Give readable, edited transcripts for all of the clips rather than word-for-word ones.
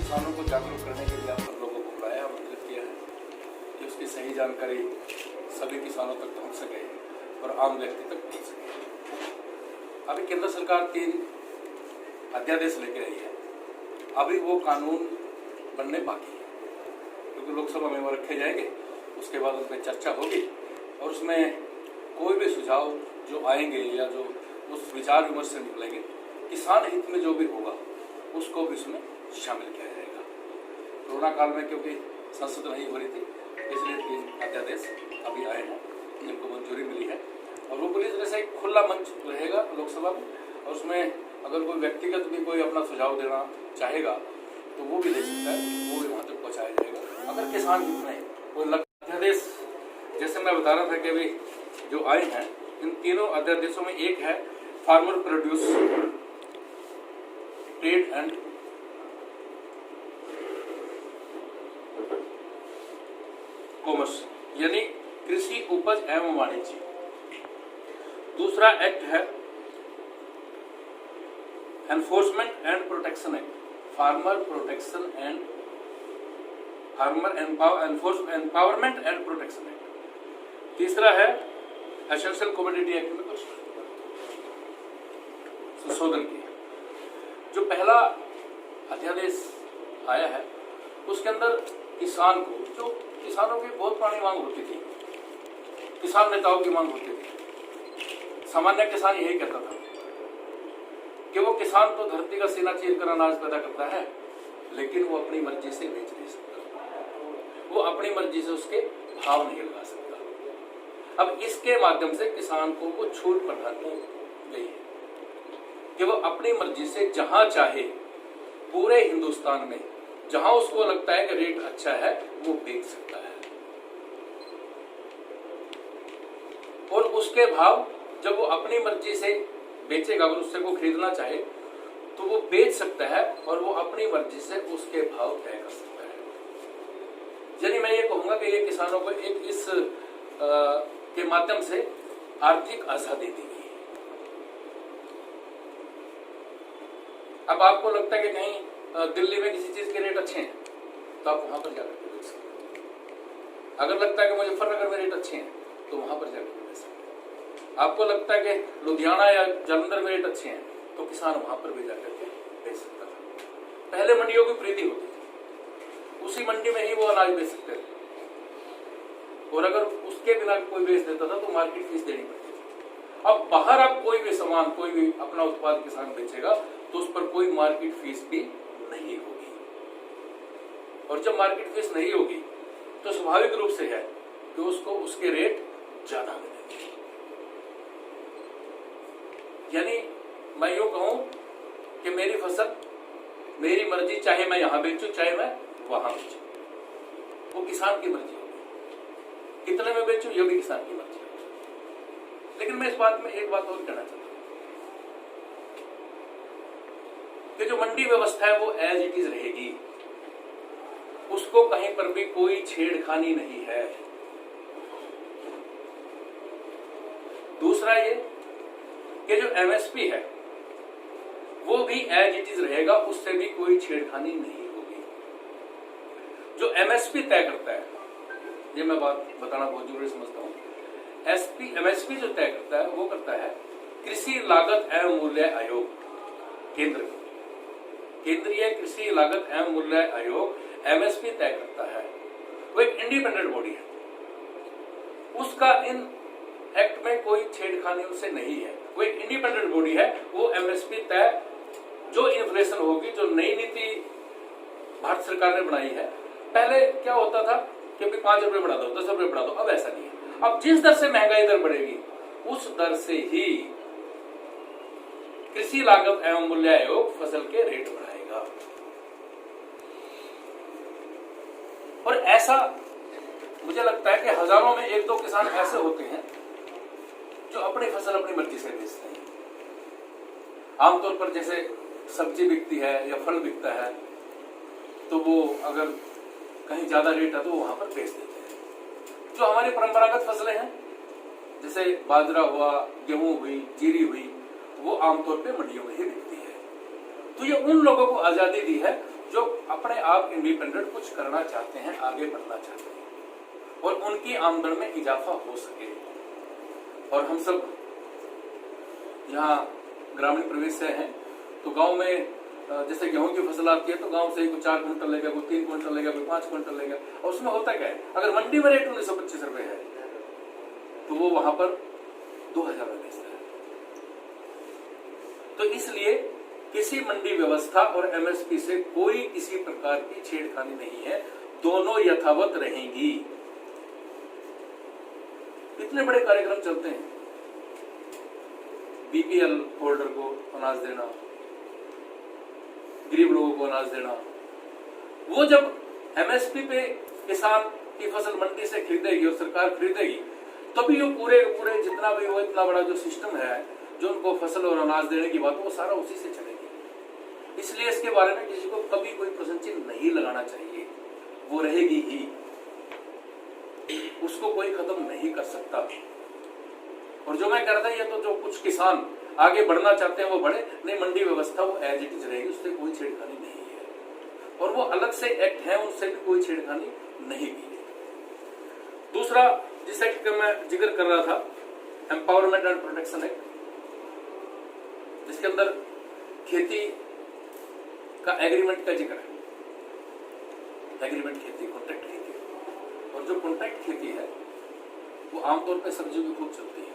किसानों को जागरूक करने के लिए आप सब लोगों को बुलाया, आमंत्रित किया है कि उसकी सही जानकारी सभी किसानों तक पहुंच सके और आम व्यक्ति तक पहुंच सके। अभी केंद्र सरकार 3 अध्यादेश लेके आई है, अभी वो कानून बनने बाकी है क्योंकि लोकसभा में वो रखे जाएंगे, उसके बाद उसमें चर्चा होगी और उसमें कोई भी सुझाव जो आएंगे या जो उस विचार विमर्श से निकलेंगे, किसान हित में जो भी होगा उसको भी उसमें शामिल किया जाएगा। कोरोना काल में क्योंकि संसद नहीं हो रही थी, इसलिए 3 अध्यादेश अभी आए हैं जिनको मंजूरी मिली है और वो पूरी तरह से एक खुला मंच रहेगा लोकसभा में और उसमें अगर कोई व्यक्तिगत भी कोई अपना सुझाव देना चाहेगा तो वो भी दे सकता है, वो भी वहाँ तक पहुँचाया जाएगा। अगर किसान हित में कोई अध्यादेश, जैसे मैं बता रहा था कि अभी जो आए हैं इन तीनों अध्यादेशों में एक है farmer produce trade and commerce, यानी कृषि उपज एवं वाणिज्य। दूसरा एक्ट है enforcement and protection act, farmer protection and farmer empowerment and protection act. तीसरा है एसेंशियल कमोडिटी एक्ट में कुछ संशोधन किया। जो पहला अध्यादेश आया है उसके अंदर किसान को, जो किसानों की बहुत पुरानी मांग होती थी, किसान नेताओं की मांग होती थी, सामान्य किसान यही कहता था कि वो किसान तो धरती का सीना चीर कर अनाज पैदा करता है लेकिन वो अपनी मर्जी से बेच नहीं सकता, वो अपनी मर्जी से उसके भाव नहीं लगा सकता। अब इसके माध्यम से किसान को वो छूट प्रदान की गई है कि वो अपनी मर्जी से जहां चाहे पूरे हिंदुस्तान में जहां उसको लगता है कि रेट अच्छा है वो बेच सकता है और उसके भाव जब वो अपनी मर्जी से बेचेगा, अगर उससे को खरीदना चाहे तो वो बेच सकता है और वो अपनी मर्जी से उसके भाव तय कर सकता है। यानी मैं ये कहूंगा कि ये किसानों को एक इस के माध्यम से आर्थिक आजादी दी गई है। अब आपको लगता है कि कहीं दिल्ली में किसी चीज के रेट अच्छे हैं तो आप वहां पर जाकर के बेच सकते हैं। अगर लगता है कि मुजफ्फरनगर में रेट अच्छे हैं तो वहां पर जाकर के बेच सकते हैं। आपको लगता है कि लुधियाना या जालंधर में रेट अच्छे हैं तो किसान वहां पर भी जाकर के बेच सकता था। पहले मंडियों की प्रीति होती थी, उसी मंडी में ही वो अनाज बेच सकते थे और अगर उसके बिना कोई बेच देता था तो मार्केट फीस देनी पड़ती थी। अब बाहर आप कोई भी सामान, कोई भी अपना उत्पाद किसान बेचेगा तो उस पर कोई मार्केट फीस भी नहीं होगी और जब मार्केट फीस नहीं होगी तो स्वाभाविक रूप से है कि उसको उसके रेट ज्यादा मिलेंगे। यानी मैं यूं कहूं कि मेरी फसल, मेरी मर्जी, चाहे मैं यहां बेचूं चाहे मैं वहां बेचूं, वो किसान की मर्जी होगी। कितने में बेचूं ये भी किसान की मर्जी होगी। लेकिन मैं इस बात में एक बात और कहना चाहता हूं कि जो मंडी व्यवस्था है वो एज इट इज रहेगी, उसको कहीं पर भी कोई छेड़खानी नहीं है। दूसरा ये कि जो एमएसपी है वो भी एज इट इज रहेगा, उससे भी कोई छेड़खानी नहीं होगी। जो एमएसपी तय करता है, ये मैं बात बताना बहुत जरूरी समझता हूं, एमएसपी जो तय करता है वो करता है कृषि लागत एवं मूल्य आयोग, केंद्रीय कृषि लागत एवं मूल्य आयोग एमएसपी तय करता है। वो एक इंडिपेंडेंट बॉडी है, उसका इन एक्ट में कोई छेड़खानी उससे नहीं है। वो एक इंडिपेंडेंट बॉडी है, वो एमएसपी तय, जो इन्फ्लेशन होगी, जो नई नीति भारत सरकार ने बनाई है। पहले क्या होता था कि 5 रुपए बढ़ा दो, 10 रुपए बढ़ा दो, अब ऐसा नहीं है। अब जिस दर से महंगाई दर बढ़ेगी उस दर से ही कृषि लागत एवं मूल्य आयोग फसल के रेट बढ़ाएगा। और ऐसा मुझे लगता है कि हजारों में 1-2 किसान ऐसे होते हैं जो अपनी फसल अपनी मर्जी से बेचते हैं। आमतौर पर जैसे सब्जी बिकती है या फल बिकता है तो वो अगर कहीं ज्यादा रेट है तो वहां पर बेच देते हैं। जो हमारी परंपरागत फसलें हैं जैसे बाजरा हुआ, गेहूं हुई, जीरी हुई, वो आमतौर पे मंडियों में ही बिकती है। तो ये उन लोगों को आजादी दी है जो अपने आप इंडिपेंडेंट कुछ करना चाहते हैं, आगे बढ़ना चाहते हैं और उनकी आमदन में इजाफा हो सके। और हम सब यहाँ ग्रामीण प्रदेश से हैं, तो गांव में जैसे गेहूं की फसल आती है तो गांव से कोई 4 क्विंटल लेगा, कोई 3 क्विंटल लेगा, कोई 5 क्विंटल लेगा। और उसमें होता क्या है, अगर मंडी में रेट 1925 रुपए है तो वो वहां पर 2000 में बेचता है। तो इसलिए किसी मंडी व्यवस्था और एमएसपी से कोई किसी प्रकार की छेड़खानी नहीं है, दोनों यथावत रहेंगी। इतने बड़े कार्यक्रम चलते हैं, बीपीएल होल्डर को अनाज देना, गरीब लोगों को अनाज देना। वो जब एमएसपी पे किसान की फसल मंडी से खरीदेगी और सरकार खरीदेगी, तभी वो पूरे जितना भी वो इतना बड़ा जो सिस्टम है जो उनको फसल और अनाज देने की बात, वो सारा उसी से चलेगी। इसलिए इसके बारे में किसी को कभी कोई प्रश्न चिन्ह नहीं लगाना चाहिए, वो रहेगी ही, उसको कोई खत्म नहीं कर सकता। और जो मैं कह रहा था, ये तो जो कुछ किसान आगे बढ़ना चाहते हैं वो बढ़े, नहीं, मंडी व्यवस्था वो एज इट इज रहेगी, उससे कोई छेड़खानी नहीं है। और वो अलग से एक्ट है, उनसे भी कोई छेड़खानी नहीं की है। दूसरा जिस एक्ट का मैं जिक्र कर रहा था, एम्पावरमेंट एंड प्रोटेक्शन एक्ट, जिसके अंदर खेती का एग्रीमेंट का जिक्र है। एग्रीमेंट खेती, कॉन्ट्रैक्ट खेती। और जो कॉन्ट्रैक्ट खेती है वो आमतौर पर सब्जियों की खूब चलती है।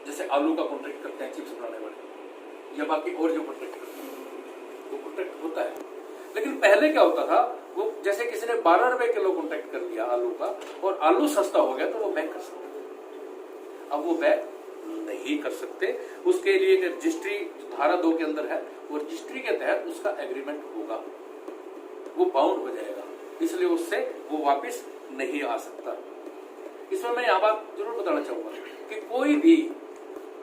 जैसे आलू का कॉन्ट्रैक्ट करते हैं चिप्स बनाने वाले, या बाकी और जो कॉन्ट्रैक्ट करते हैं वो कॉन्ट्रैक्ट होता है। लेकिन पहले क्या होता था, वो जैसे किसी ने 12 रुपए किलो कॉन्ट्रैक्ट कर दिया आलू का और आलू सस्ता हो गया तो वो बैक कर सकते थे। अब वो बैक नहीं कर सकते, उसके लिए रजिस्ट्री धारा 2 के अंदर है, वो रजिस्ट्री के तहत उसका एग्रीमेंट होगा, वो बाउंड हो जाएगा, इसलिए उससे वो वापस नहीं आ सकता। इसमें मैं यहां बात जरूर बताना चाहूंगा कि कोई भी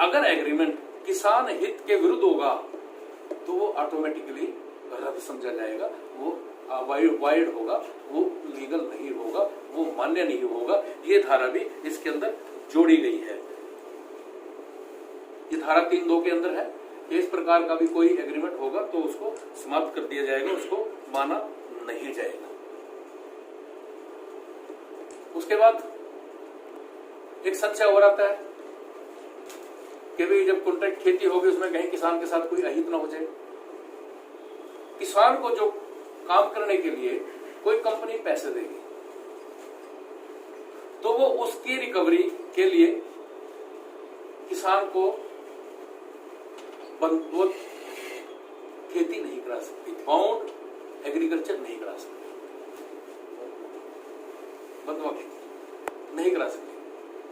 अगर एग्रीमेंट किसान हित के विरुद्ध होगा तो वो ऑटोमेटिकली रद्द समझा जाएगा, वो वाइड होगा, वो लीगल नहीं होगा, वो मान्य नहीं होगा। ये धारा भी इसके अंदर जोड़ी गई है। ये धारा 3(2) के अंदर है कि इस प्रकार का भी कोई एग्रीमेंट होगा तो उसको समाप्त कर दिया जाएगा, उसको माना नहीं जाएगा। उसके बाद एक संशय हो आता है कि भाई जब कॉन्ट्रैक्ट खेती होगी उसमें कहीं किसान के साथ कोई अहित ना हो जाए। किसान को जो काम करने के लिए कोई कंपनी पैसे देगी तो वो उसकी रिकवरी के लिए किसान को बंधुआ खेती नहीं करा सकती, बाउंड एग्रीकल्चर नहीं करा सकती, बंधुआ खेती नहीं करा सकती।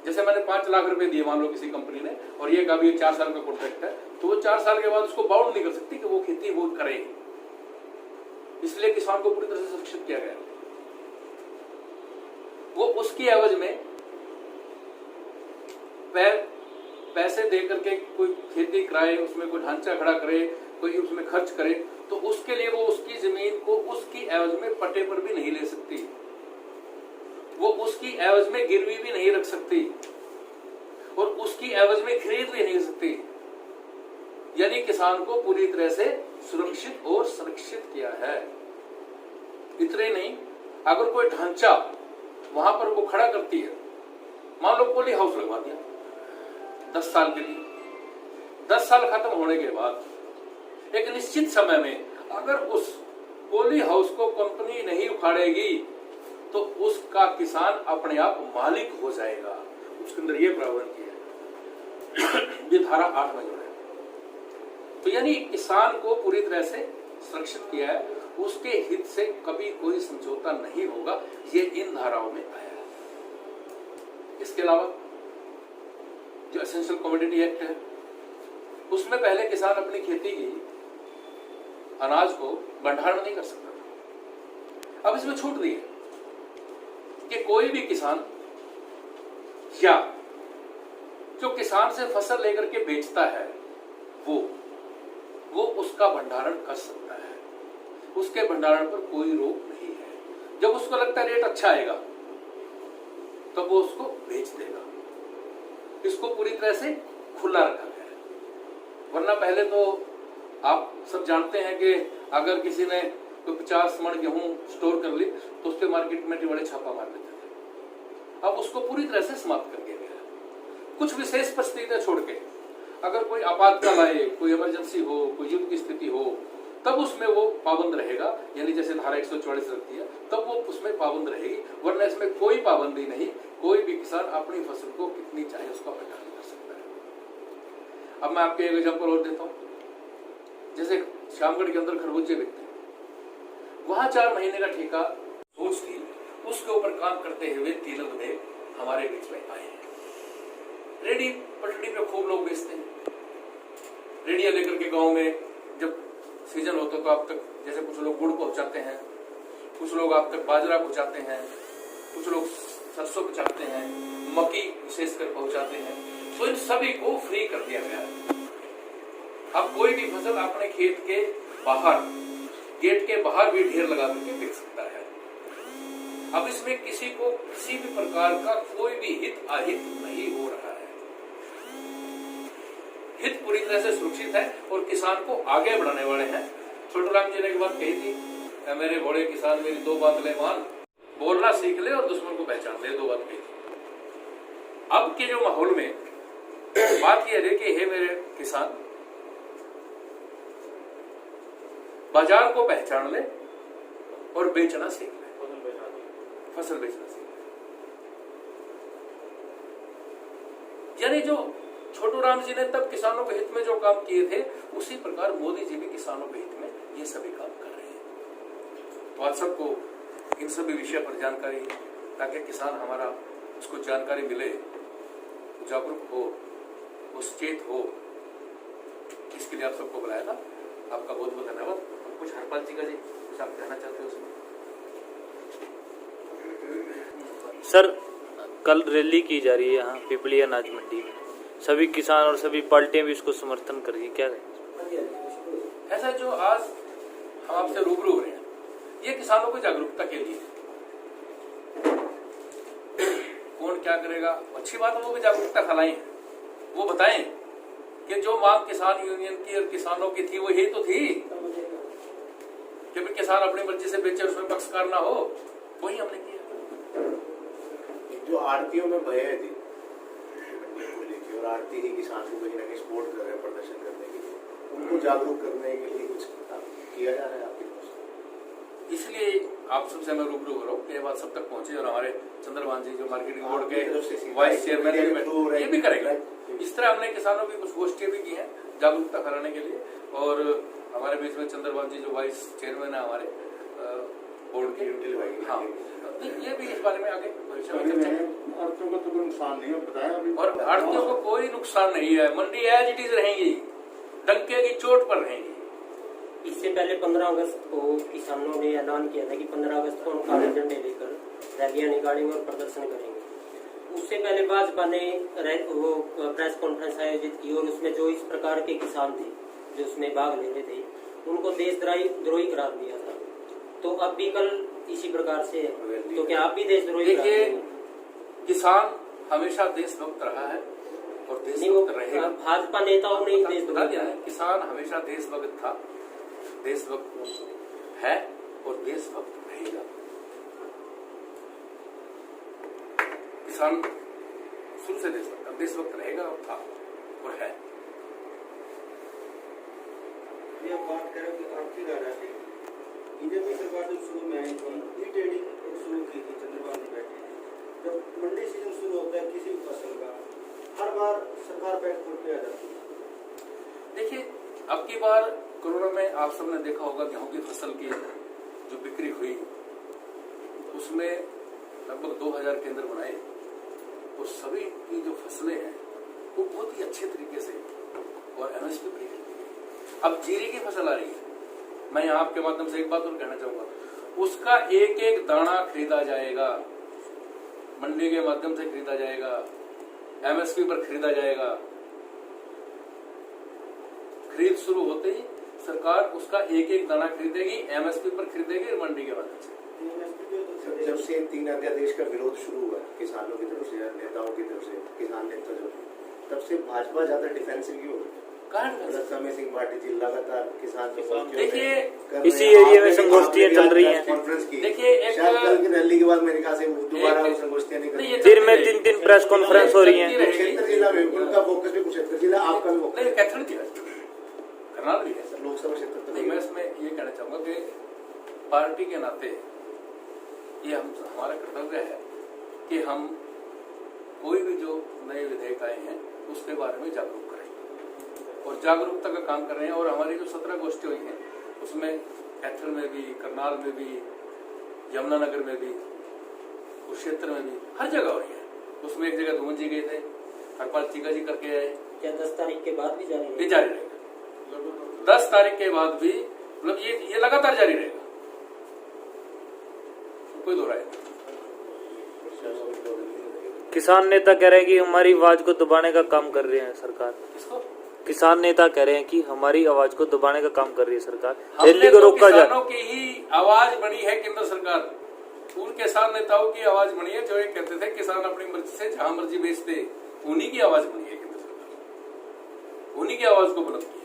जैसे मैंने 5 लाख रुपए दिए मान लो किसी कंपनी ने, और ये कभी 4 साल का कॉन्ट्रैक्ट है, तो वो 4 साल के बाद उसको बाउंड नहीं कर सकती कि वो खेती वो करे। इसलिए किसान को पूरी तरह से सुरक्षित किया गया। वो उसकी एवज में पैसे दे करके कोई खेती कराए, उसमें कोई ढांचा खड़ा करे, कोई उसमें खर्च करे, तो उसके लिए वो उसकी जमीन को उसकी एवज में पट्टे पर भी नहीं ले सकती, वो उसकी एवज में गिरवी भी नहीं रख सकती, और उसकी एवज में खरीद भी नहीं सकती। यानी किसान को पूरी तरह से सुरक्षित और संरक्षित किया है। इतना ही नहीं, अगर कोई ढांचा वहां पर वो खड़ा करती है, मान लो पॉली हाउस लगवा दिया 10 साल के लिए, 10 साल खत्म होने के बाद एक निश्चित समय में अगर उस पॉली हाउस को कंपनी नहीं उखाड़ेगी तो उसका किसान अपने आप मालिक हो जाएगा। उसके अंदर ये प्रावधान किया है, ये धारा 8 में जोड़ा है। तो यानी किसान को पूरी तरह से सुरक्षित किया है, उसके हित से कभी कोई समझौता नहीं होगा, ये इन धाराओं में आया है। इसके अलावा जो एसेंशियल कमोडिटी एक्ट है, उसमें पहले किसान अपनी खेती की अनाज को भंडारण नहीं कर सकता था। अब इसमें छूट दी है कि कोई भी किसान या जो किसान से फसल लेकर के बेचता है वो उसका भंडारण कर सकता है, उसके भंडारण पर कोई रोक नहीं है। जब उसको लगता है रेट अच्छा आएगा तब तो वो उसको बेच देगा। इसको पूरी तरह से खुला रखा गया है। वरना पहले तो आप सब जानते हैं कि अगर किसी ने तो 50 मण गेहूं स्टोर कर ली तो उस पर मार्केट में बड़े छापा मार देते थे। अब उसको पूरी तरह से समाप्त कर दिया गया है। कुछ विशेष परिस्थितियां छोड़ के अगर कोई आपातकाल आए, कोई इमरजेंसी हो, कोई युद्ध की स्थिति हो, तब उसमें वो पाबंद रहेगा, यानी जैसे धारा 144 रखती है तब वो उसमें पाबंद रहेगी, वरना इसमें कोई पाबंदी नहीं। कोई भी किसान अपनी फसल को कितनी चाहे उसका पहचान कर सकता है। अब मैं आपको एक एग्जाम्पल और देता हूँ। जैसे श्यामगढ़ के अंदर खरबूजे बिकते हैं, वहां 4 महीने का ठेका सोच थी, उसके ऊपर काम करते हुए 3 बंदे हमारे बीच में आए हैं। रेडी पटड़ी पे खूब लोग बेचते हैं, रेडिया लेकर के गांव में जब सीजन होता तो आप तक जैसे कुछ लोग गुड़ पहुंचाते हैं, कुछ लोग आप तक बाजरा पहुंचाते हैं, कुछ लोग सरसों पहुंचाते हैं, मक्की विशेषकर पहुंचाते हैं। तो इन सभी को फ्री कर दिया गया है। अब कोई भी फसल अपने खेत के बाहर, गेट के बाहर भी ढेर लगा करके बिक सकता है। अब इसमें किसी को किसी भी प्रकार का कोई भी हित अहित नहीं हो रहा है। हित पूरी तरह से सुरक्षित है और किसान को आगे बढ़ाने वाले हैं। छोटूराम जी ने एक बात कही थी, मेरे घोड़े किसान मेरी 2 बात ले मान, बोलना सीख ले और दुश्मन को पहचान ले। 2 बात कही थी। अब के जो माहौल में बात यह है कि हे मेरे किसान, बाजार को पहचान ले और बेचना सीख ले, फसल बेचना सीख ले। यानी जो छोटूराम जी ने तब किसानों के हित में जो काम किए थे, उसी प्रकार मोदी जी भी किसानों के हित में ये सभी काम कर रहे हैं। तो आज सबको इन सभी विषय पर जानकारी, ताकि किसान हमारा उसको जानकारी मिले, जागरूक हो, वो सचेत हो, इसके लिए आप सबको बुलाया था। आपका बहुत बहुत धन्यवाद। कुछ हरपाल जी का जी कुछ आप कहना चाहते हो उसमें? सर, कल रैली की जा रही है यहाँ पिपली अनाज मंडी में, सभी किसान और सभी पार्टियां भी इसको समर्थन कर रही है, क्या कहें? ऐसा जो आज हम आपसे रूबरू हो रहे हैं, ये किसानों को जागरूकता के लिए। कौन क्या करेगा, अच्छी बात है, वो भी जागरूकता फैलाएं, वो बताएं कि जो मांग किसान यूनियन की और किसानों की थी, वो यही तो थी कि भी किसान अपनी मर्जी से बेचे, उसमें पक्षकार ना हो। वही हमने किया। जो आड़तियों में भय थी और आड़ती ही किसान को कहीं ना कहीं सपोर्ट कर रहे हैं प्रदर्शन करने के लिए, उनको जागरूक करने के लिए कुछ किया जा रहा है आपके पास? इसलिए आप सबसे मैं रूबरू हो रहा हूँ कि ये बात सब तक पहुंचे, और हमारे चंद्रभान जी जो मार्केटिंग बोर्ड के वाइस चेयरमैन ये भी करेंगे। इस तरह हमने किसानों की कुछ गोष्ठियां भी की हैं जागरूकता फैलाने के लिए, और हमारे बीच में चंद्रभान जी जो वाइस चेयरमैन है हमारे बोर्ड के, हाँ, ये भी इस बारे में आगे भविष्य में चर्चा है। आड़तियों को तो कोई नुकसान नहीं है, बताया अभी। और आड़तियों को कोई नुकसान नहीं है, मंडी एज इट इज रहेंगी, डंके की चोट पर रहेंगी। इससे पहले 15 अगस्त को किसानों ने ऐलान किया था कि 15 अगस्त को हम काले झंडे लेकर रैलियां निकालेंगे और प्रदर्शन करेंगे। उससे पहले भाजपा ने वो प्रेस कॉन्फ्रेंस आयोजित की और उसमें जो इस प्रकार के किसान थे जो उसमें भाग ले रहे थे, उनको देशद्रोही करार दिया था। तो अब भी कल इसी प्रकार से, तो क्या आप भी देशद्रोही? देखिए, किसान हमेशा देशभक्त रहा है और देशभक्त रहेगा। भाजपा नेताओं ने देशद्रोही, किसान हमेशा देशभक्त था, देशभक्त है और देशभक्त रहेगा। किसान शुरू से देशभक्त रहेगा और था और है। ये बात करें कि आर्थिक राजनीति बीजेपी सरकार जब शुरू में आई थी, ट्रेडिंग शुरू की थी, चंद्रबाबू जी बैठे थे, जब मंडी सीजन शुरू होता है किसी फसल का, हर बार सरकार बैकफुट पे आ जाती है। देखिए, अब की बार कोरोना में आप सबने देखा होगा गेहूं की फसल की जो बिक्री हुई, उसमें लगभग 2000 केंद्र बनाए और सभी की जो फसलें हैं वो बहुत ही अच्छे तरीके से और एमएसपी पर खरीदी गई। अब जीरी की फसल आ रही है, मैं आपके माध्यम से एक बात और कहना चाहूंगा, उसका एक एक दाना खरीदा जाएगा, मंडी के माध्यम से खरीदा जाएगा, एमएसपी पर खरीदा जाएगा। खरीद शुरू होते ही सरकार उसका एक एक दाना खरीदेगी, एमएसपी पर खरीदेगी और मंडी के माध्यम से। जब से 3 अध्यादेश का विरोध शुरू हुआ किसानों की तरफ से, नेताओं की तरफ से, किसान नेता जो, तब से भाजपा ज्यादा डिफेंसिव क्यों हो गई? मतलब समय सिंह भाटी जी लगातार किसान देखिए, इसी एरिया में संगोष्ठियां चल रही हैं। कॉन्फ्रेंस की देखिए, एक शायद कल की रैली के बाद मेरे ख्याल से दोबारा वो संगोष्ठियां नहीं नहीं, करेंगे। ये दिन में 3 प्रेस कॉन्फ्रेंस हो रही हैं। कुरुक्षेत्र जिला में उनका फोकस भी कुरुक्षेत्र जिला, आपका भी फोकस नहीं, कैथल जिला करनाल भी है सर। लोकसभा क्षेत्र तो नहीं, मैं इसमें ये कहना चाहूंगा कि पार्टी के नाते ये हमारा कर्तव्य है कि हम कोई भी जो नए विधेयक आए हैं उसके बारे में जागरूक करें और जागरूकता का काम कर रहे हैं। और हमारी जो 17 गोष्ठी हुई हैं उसमें कैथल में भी, करनाल में भी, यमुनानगर में भी, कुरुक्षेत्र में भी, हर जगह हो रही है। उसमें एक जगह धूमन जी गए थे, हरपाल चीका जी करके आए। क्या 10 तारीख के बाद भी जारी ये जारी रहेगा 10 तारीख के बाद भी, मतलब ये लगातार जारी रहेगा, कोई दो राय नहीं। किसान नेता कह रहे हैं कि हमारी आवाज को दबाने का काम कर रहे हैं सरकार। किसको? किसान नेता कह रहे हैं कि हमारी आवाज को दबाने का काम कर रही है सरकार, हमने रैली को तो रोका जाए। किसानों की ही आवाज बनी है केंद्र सरकार। उन किसान नेताओं की आवाज बनी है जो ये कहते थे किसान अपनी मर्जी से जहां मर्जी बेचते, उन्हीं की आवाज बनी है केंद्र सरकार, उन्हीं की आवाज को बुलंद किया।